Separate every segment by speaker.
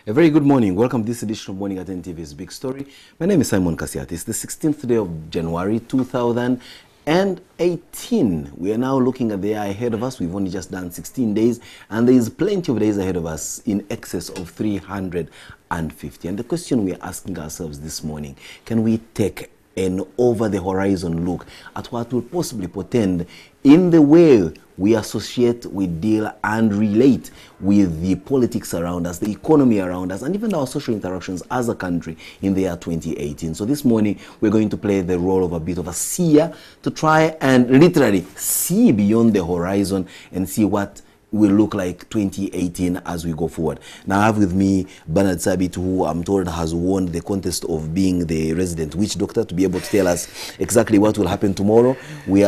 Speaker 1: A very good morning. Welcome to this edition of Morning at NTV's Big Story. My name is Simon Kasiati. It's the 16th day of January 2018. We are now looking at the year ahead of us. We've only just done 16 days, and there is plenty of days ahead of us in excess of 350. And the question we are asking ourselves this morning, can we take an over-the-horizon look at what will possibly portend in the way we associate, we deal and relate with the politics around us, the economy around us, and even our social interactions as a country in the year 2018. So this morning, we're going to play the role of a bit of a seer to try and literally see beyond the horizon and see what will look like 2018 as we go forward. Now I have with me Bernard Sabit, who I'm told has won the contest of being the resident witch doctor, to be able to tell us exactly what will happen tomorrow.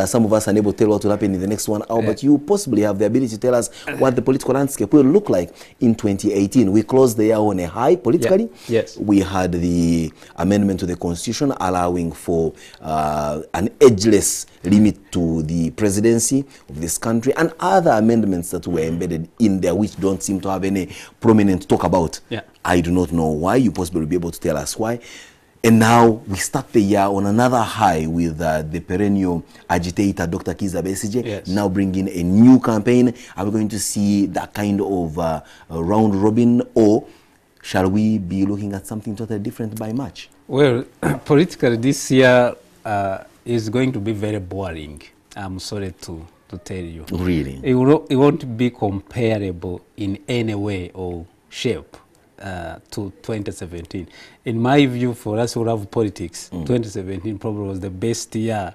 Speaker 1: Some of us unable to tell what will happen in the next 1 hour, but you possibly have the ability to tell us what the political landscape will look like in 2018. We closed the year on a high politically.
Speaker 2: Yeah. Yes.
Speaker 1: We had the amendment to the constitution allowing for an ageless limit to the presidency of this country, and other amendments that were embedded in there which don't seem to have any prominent talk about.
Speaker 2: Yeah.
Speaker 1: I do not know why. You possibly will be able to tell us why. And now we start the year on another high with the perennial agitator, Dr. Kizza Besigye,
Speaker 2: Yes.
Speaker 1: now bringing a new campaign. Are we going to see that kind of round robin, or shall we be looking at something totally different by March?
Speaker 2: Well, politically this year is going to be very boring. I'm sorry to tell you.
Speaker 1: Really?
Speaker 2: It won't be comparable in any way or shape to 2017. In my view, for us who love politics, 2017 probably was the best year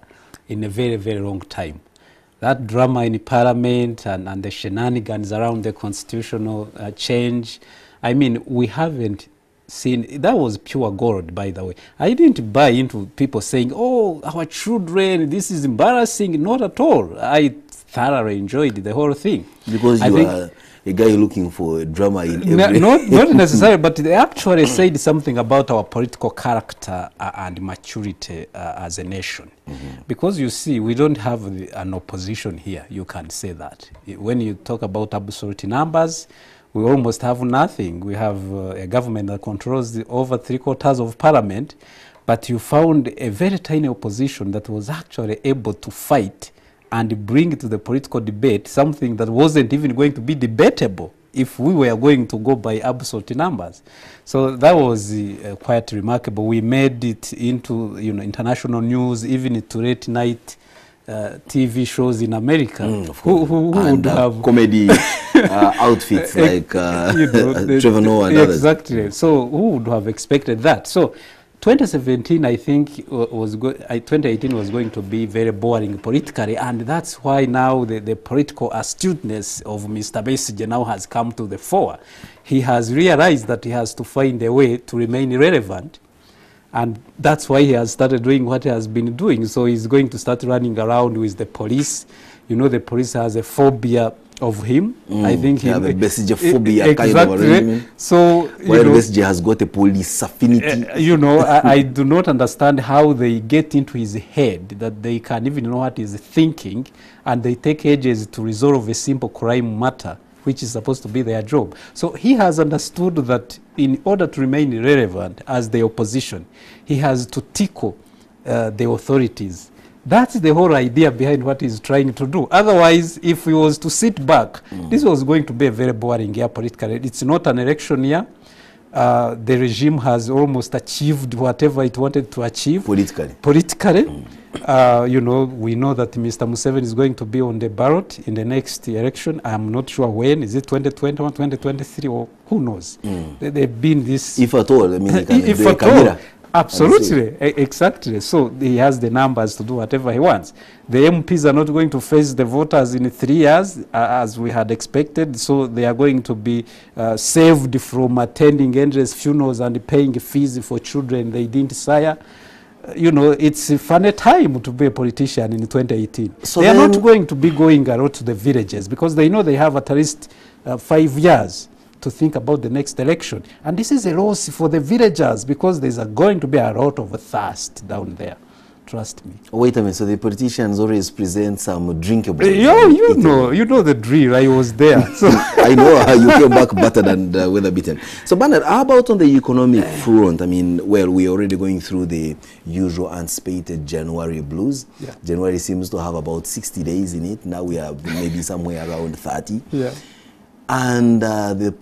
Speaker 2: in a very, very long time. That drama in Parliament and the shenanigans around the constitutional change, I mean, we haven't seen. That was pure gold, by the way. I didn't buy into people saying, oh, our children, this is embarrassing. Not at all. I thoroughly enjoyed the whole thing.
Speaker 1: Because you are a guy looking for drama in every...
Speaker 2: Not necessarily, but they actually said something about our political character and maturity as a nation. Because you see, we don't have an opposition here. You can say that. When you talk about absolute numbers, we almost have nothing. We have a government that controls over 3/4 of parliament, but you found a very tiny opposition that was actually able to fight and bring to the political debate something that wasn't even going to be debatable if we were going to go by absolute numbers. So that was quite remarkable. We made it into international news, even to late night TV shows in America. Who would have
Speaker 1: comedy outfits like Trevor Noah and others?
Speaker 2: Exactly. So who would have expected that? So 2017, I think, 2018 was going to be very boring politically, and that's why now the political astuteness of Mr. Besigye now has come to the fore. He has realized that he has to find a way to remain relevant, and that's why he has started doing what he has been doing. So he's going to start running around with the police. You know, the police has a phobia of him. I think he
Speaker 1: have a Besigye phobia
Speaker 2: exactly.
Speaker 1: kind of arrangement.
Speaker 2: So
Speaker 1: while Besigye has got a police affinity.
Speaker 2: I do not understand how they get into his head that they can even know what he's thinking, and they take ages to resolve a simple crime matter, which is supposed to be their job. So he has understood that in order to remain relevant as the opposition, he has to tickle the authorities. That's the whole idea behind what he's trying to do. Otherwise, if he was to sit back, this was going to be a very boring year politically. It's not an election year. The regime has almost achieved whatever it wanted to achieve. Politically. We know that Mr. Museveni is going to be on the ballot in the next election. I'm not sure when. Is it 2021, 2023, or who knows? They've been this...
Speaker 1: If at all. I mean,
Speaker 2: if at all. Absolutely, exactly. So he has the numbers to do whatever he wants. The MPs are not going to face the voters in 3 years, as we had expected. So they are going to be saved from attending endless funerals and paying fees for children they didn't sire. It's a funny time to be a politician in 2018. So they are not going to be going a lot to the villages because they know they have at least 5 years to think about the next election. And this is a loss for the villagers because there's going to be a lot of thirst down there. Trust me.
Speaker 1: Wait a minute, so the politicians always present some drinkable.
Speaker 2: You know the drill. I was there. So
Speaker 1: I know how you came back battered and weather beaten. So Bernard, how about on the economic front? I mean, well, we're already going through the usual anticipated January blues.
Speaker 2: Yeah.
Speaker 1: January seems to have about 60 days in it. Now we are maybe somewhere around 30.
Speaker 2: yeah.
Speaker 1: And the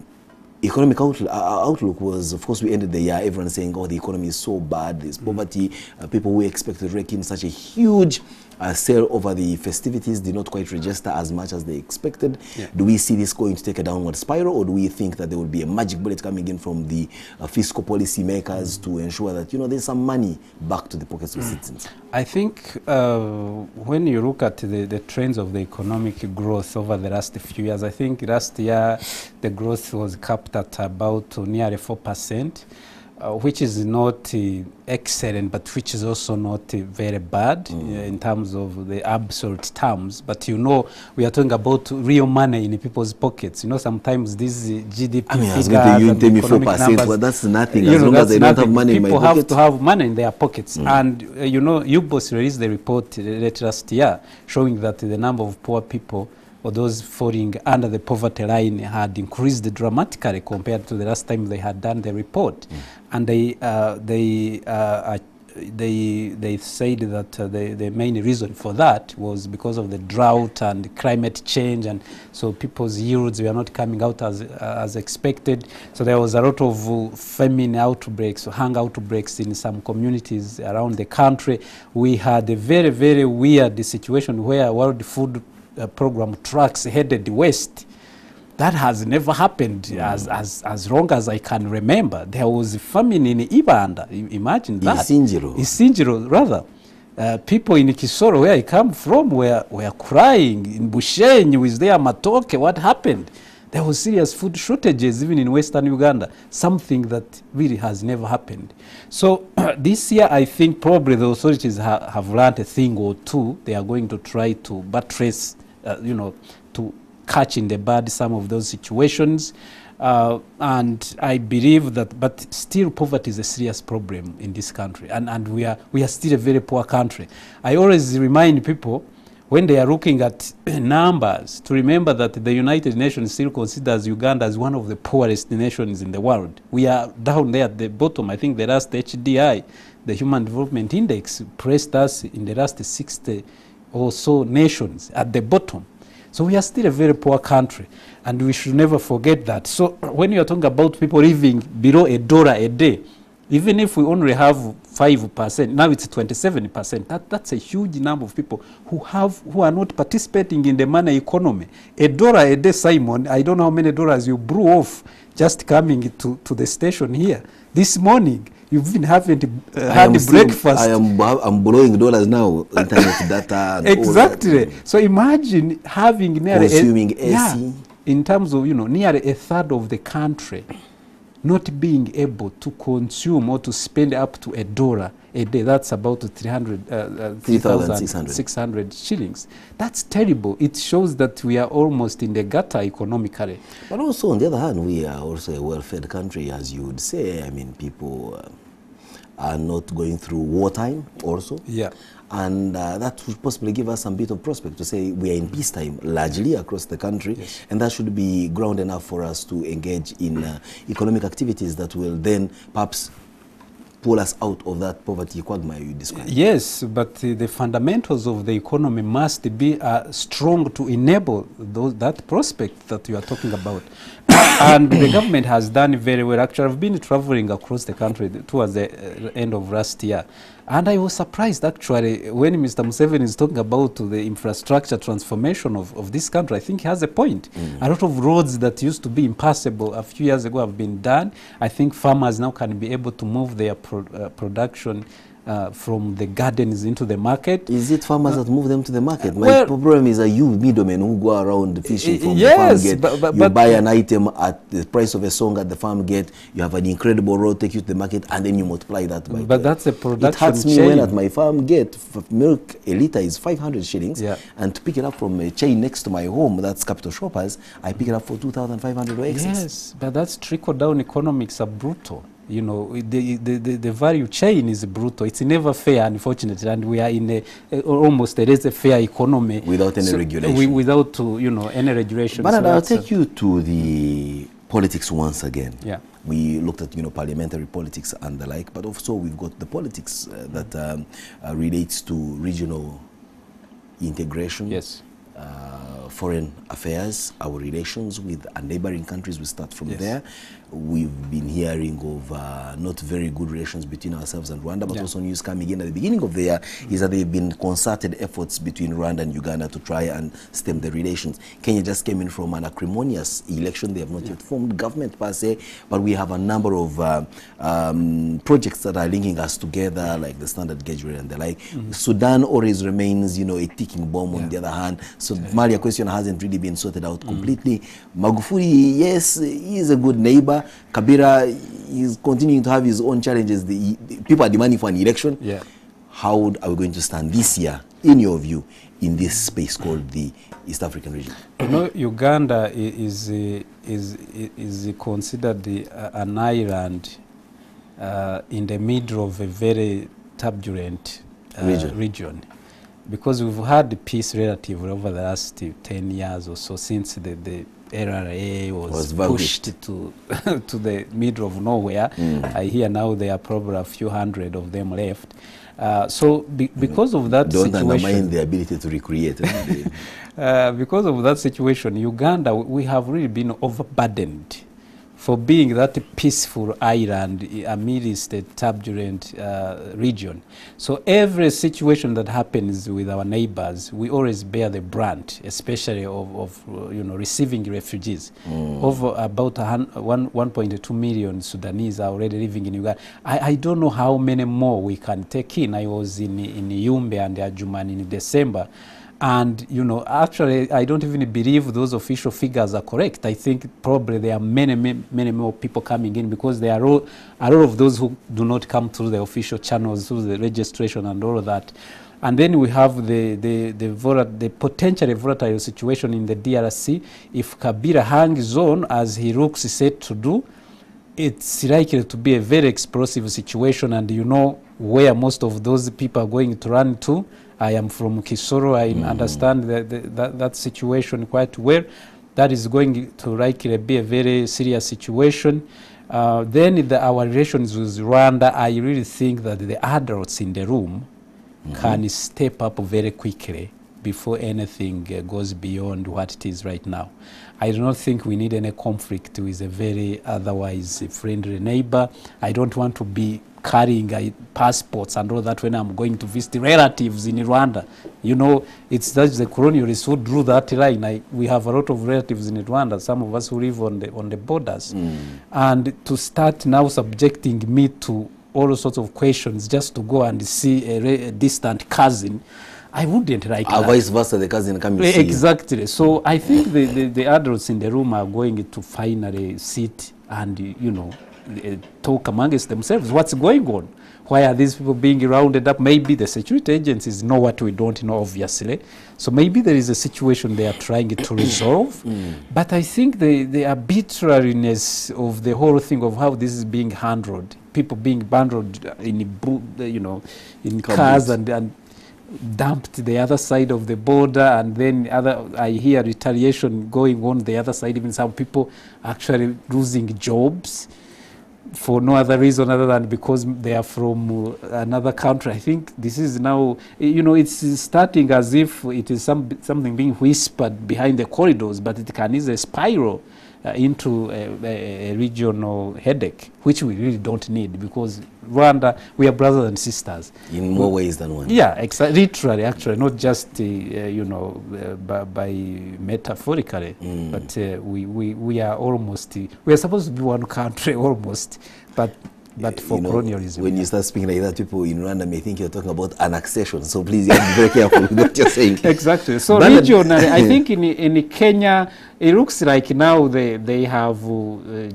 Speaker 1: economic outlook was, of course, we ended the year, everyone saying, oh, the economy is so bad, there's poverty. People who expected to rake in such a huge sale over the festivities did not quite register as much as they expected.
Speaker 2: Yeah.
Speaker 1: Do we see this going to take a downward spiral, or do we think that there will be a magic bullet coming in from the fiscal policy makers to ensure that, you know, there's some money back to the pockets of citizens?
Speaker 2: I think when you look at the trends of the economic growth over the last few years, I think last year the growth was capped at about nearly 4%, which is not excellent, but which is also not very bad in terms of the absolute terms. But you know, we are talking about real money in people's pockets. You know, sometimes these GDP
Speaker 1: I mean, I was
Speaker 2: figures
Speaker 1: going to
Speaker 2: and
Speaker 1: tell me
Speaker 2: economic
Speaker 1: 4%,
Speaker 2: numbers,
Speaker 1: but that's nothing.
Speaker 2: you
Speaker 1: As
Speaker 2: know,
Speaker 1: long as
Speaker 2: that's
Speaker 1: they don't have
Speaker 2: nothing.
Speaker 1: money in my
Speaker 2: People
Speaker 1: pocket.
Speaker 2: have to have money in their pockets. And you know, UBOS released the report late last year showing that the number of poor people, or those falling under the poverty line, had increased dramatically compared to the last time they had done the report. And they said that the main reason for that was because of the drought and climate change, and so people's yields were not coming out as expected. So there was a lot of famine outbreaks, hunger outbreaks in some communities around the country. We had a very, very weird situation where World Food Program trucks headed west. That has never happened as long as I can remember. There was famine in Ibanda. Imagine that. Isinjiro, rather. People in Kisoro, where I come from, were crying. In Bushenyi with their matoke, what happened? There was serious food shortages even in Western Uganda, something that really has never happened. So this year, I think probably the authorities have learned a thing or two. They are going to try to buttress, to catch in the bud some of those situations. And I believe that, but still poverty is a serious problem in this country. And we are still a very poor country. I always remind people, when they are looking at numbers, to remember that the United Nations still considers Uganda as one of the poorest nations in the world. We are down there at the bottom. I think the last HDI, the Human Development Index, placed us in the last 60 or so nations at the bottom. So we are still a very poor country, and we should never forget that. So when you are talking about people living below $1 a day, even if we only have 5%, now it's 27%, that's a huge number of people who are not participating in the money economy. $1 a day, Simon, I don't know how many dollars you brew off just coming to the station here. This morning, you've been having had breakfast.
Speaker 1: I'm borrowing dollars now, internet data. And
Speaker 2: exactly.
Speaker 1: All that.
Speaker 2: So imagine having nearly
Speaker 1: consuming AC.
Speaker 2: In terms of, nearly a third of the country not being able to consume or to spend up to $1 a day. That's about 3,600 shillings. That's terrible. It shows that we are almost in the gutter economically.
Speaker 1: But also, on the other hand, we are also a well-fed country, as you would say. I mean, people are not going through wartime also.
Speaker 2: Yeah.
Speaker 1: And that would possibly give us some bit of prospect to say we are in peacetime largely across the country. Yes. And that should be ground enough for us to engage in economic activities that will then perhaps pull us out of that poverty quagmire you described.
Speaker 2: Yes, but the fundamentals of the economy must be strong to enable that prospect that you are talking about. And the government has done very well. Actually, I've been traveling across the country towards the end of last year. And I was surprised, actually, when Mr. Museveni is talking about the infrastructure transformation of this country. I think he has a point. A lot of roads that used to be impassable a few years ago have been done. I think farmers now can be able to move their production from the gardens into the market.
Speaker 1: Is it farmers that move them to the market? My problem is you middlemen who go around fishing from the farm gate. You buy an item at the price of a song at the farm gate, you have an incredible road, take you to the market, and then you multiply that by 12.
Speaker 2: But that's a production
Speaker 1: It hurts me when at my farm gate, milk a litre is 500 shillings, and to pick it up from a chain next to my home, that's Capital Shoppers, I pick it up for 2,500 or excess.
Speaker 2: Yes, but that's trickle-down economics are brutal. You know, the value chain is brutal. It's never fair, unfortunately, and we are in almost a laissez-faire economy
Speaker 1: without any regulation.
Speaker 2: Without any regulation.
Speaker 1: But I'll take you to the politics once again.
Speaker 2: Yeah.
Speaker 1: We looked at parliamentary politics and the like, but also we've got the politics that relates to regional integration.
Speaker 2: Yes.
Speaker 1: Foreign affairs, our relations with our neighboring countries, we start from there. We've been hearing of not very good relations between ourselves and Rwanda, but also news coming in at the beginning of the year is that there have been concerted efforts between Rwanda and Uganda to try and stem the relations. Kenya just came in from an acrimonious election. They have not yet formed government per se, but we have a number of projects that are linking us together, like the standard gauge rate and the like. Sudan always remains, a ticking bomb on the other hand. So Somalia question hasn't really been sorted out completely. Magufuli, yes, he is a good neighbor. Kabila is continuing to have his own challenges. The people are demanding for an election. Yeah. How are we going to stand this year, in your view, in this space called the East African region?
Speaker 2: Uganda is considered an island in the middle of a very turbulent region. Because we've had peace relatively over the last 10 years or so, since the LRA was pushed to the middle of nowhere. I hear now there are probably a few hundred of them left. So because of that situation...
Speaker 1: Don't undermine the ability to recreate.
Speaker 2: Because of that situation, Uganda, we have really been overburdened for being that peaceful island amidst a turbulent region. So every situation that happens with our neighbors, we always bear the brunt, especially of receiving refugees. Over about 1.2 million Sudanese are already living in Uganda. I don't know how many more we can take in. I was in Yumbe and Adjumani in December. And, actually, I don't even believe those official figures are correct. I think probably there are many more people coming in, because there are a lot of those who do not come through the official channels, through the registration and all of that. And then we have the potentially volatile situation in the DRC. If Kabila hangs on as he looks set to do, it's likely to be a very explosive situation, and where most of those people are going to run to. I am from Kisoro. I understand that situation quite well. That is going to likely be a very serious situation. Then our relations with Rwanda, I really think that the adults in the room can step up very quickly before anything goes beyond what it is right now. I do not think we need any conflict with a very otherwise friendly neighbor. I don't want to be carrying passports and all that when I'm going to visit relatives in Rwanda. It's that's the colonialists who drew that line. We have a lot of relatives in Rwanda, some of us who live on the borders. And to start now subjecting me to all sorts of questions just to go and see a distant cousin, I wouldn't like that.
Speaker 1: Vice versa, the cousin coming to see
Speaker 2: exactly. So I think the adults in the room are going to finally sit and, talk amongst themselves. What's going on? Why are these people being rounded up? Maybe the security agencies know what we don't know, obviously. So maybe there is a situation they are trying to resolve. But I think the arbitrariness of the whole thing of how this is being handled, people being bundled in cars and dumped the other side of the border, and then I hear retaliation going on the other side, even some people actually losing jobs for no other reason other than because they are from another country. I think this is now, it's starting as if it is something being whispered behind the corridors, but it can easily spiral into a regional headache, which we really don't need, because Rwanda, we are brothers and sisters.
Speaker 1: In more ways than one.
Speaker 2: Yeah, literally, actually, not just, by metaphorically, but we are almost, we are supposed to be one country almost, but for colonialism.
Speaker 1: When you start speaking like that, people in Rwanda may think you're talking about annexation. So please, you have to be very careful with what you're saying.
Speaker 2: Exactly. So regionally, I think in Kenya, it looks like now they have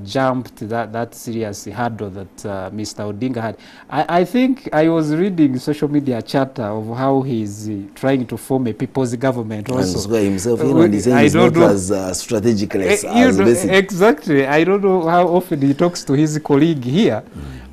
Speaker 2: jumped that serious hurdle that Mr. Odinga had. I think I was reading social media chatter of how he's trying to form a people's government also.
Speaker 1: And Square himself, you know, and he's saying he's not as strategic as basic.
Speaker 2: Exactly. I don't know how often he talks to his colleague here,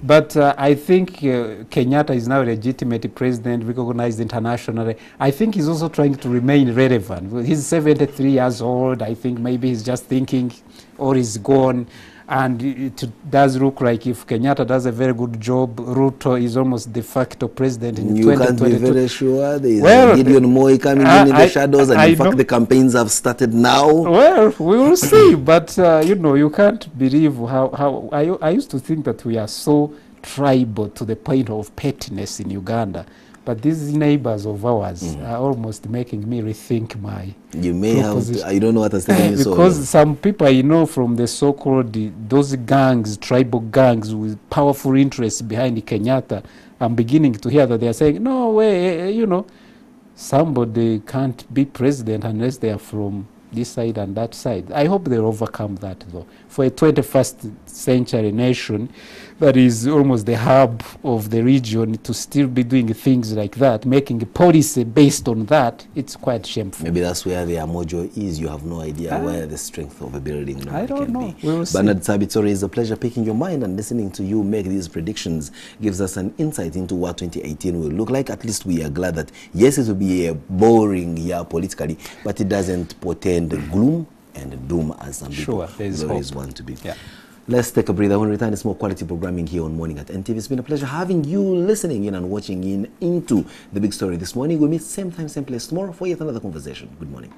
Speaker 2: but I think Kenyatta is now a legitimate president, recognized internationally. I think he's also trying to remain relevant. He's 73 years old. I think maybe he's just thinking or he's gone. And it does look like if Kenyatta does a very good job, Ruto is almost de facto president in 2022.
Speaker 1: You can't be very sure. There is Gideon Moi coming in the shadows, and in fact the campaigns have started now.
Speaker 2: Well, we will see. But, you know, you can't believe how I used to think that we are so tribal to the point of pettiness in Uganda. But these neighbors of ours are almost making me rethink my
Speaker 1: You may proposition. I don't know what has taken you so long.
Speaker 2: Because some people I know from the so-called, those gangs, tribal gangs with powerful interests behind Kenyatta, I'm beginning to hear that they are saying, no way, you know, somebody can't be president unless they are from this side and that side. I hope they'll overcome that, though. For a 21st century nation that is almost the hub of the region, to still be doing things like that, making a policy based on that, it's quite shameful.
Speaker 1: Maybe that's where the mojo is. You have no idea where the strength of a building
Speaker 2: I don't
Speaker 1: can
Speaker 2: know.
Speaker 1: be.
Speaker 2: We will see.
Speaker 1: Bernard Sabitori, it's a pleasure picking your mind and listening to you make these predictions. Gives us an insight into what 2018 will look like. At least we are glad that, yes, it will be a boring year politically, but it doesn't portend gloom and doom as some people always want to be.
Speaker 2: Yeah.
Speaker 1: Let's take a breather. When we return, it's more quality programming here on Morning at NTV. It's been a pleasure having you listening in and watching in into the big story this morning. We'll meet same time, same place tomorrow for yet another conversation. Good morning.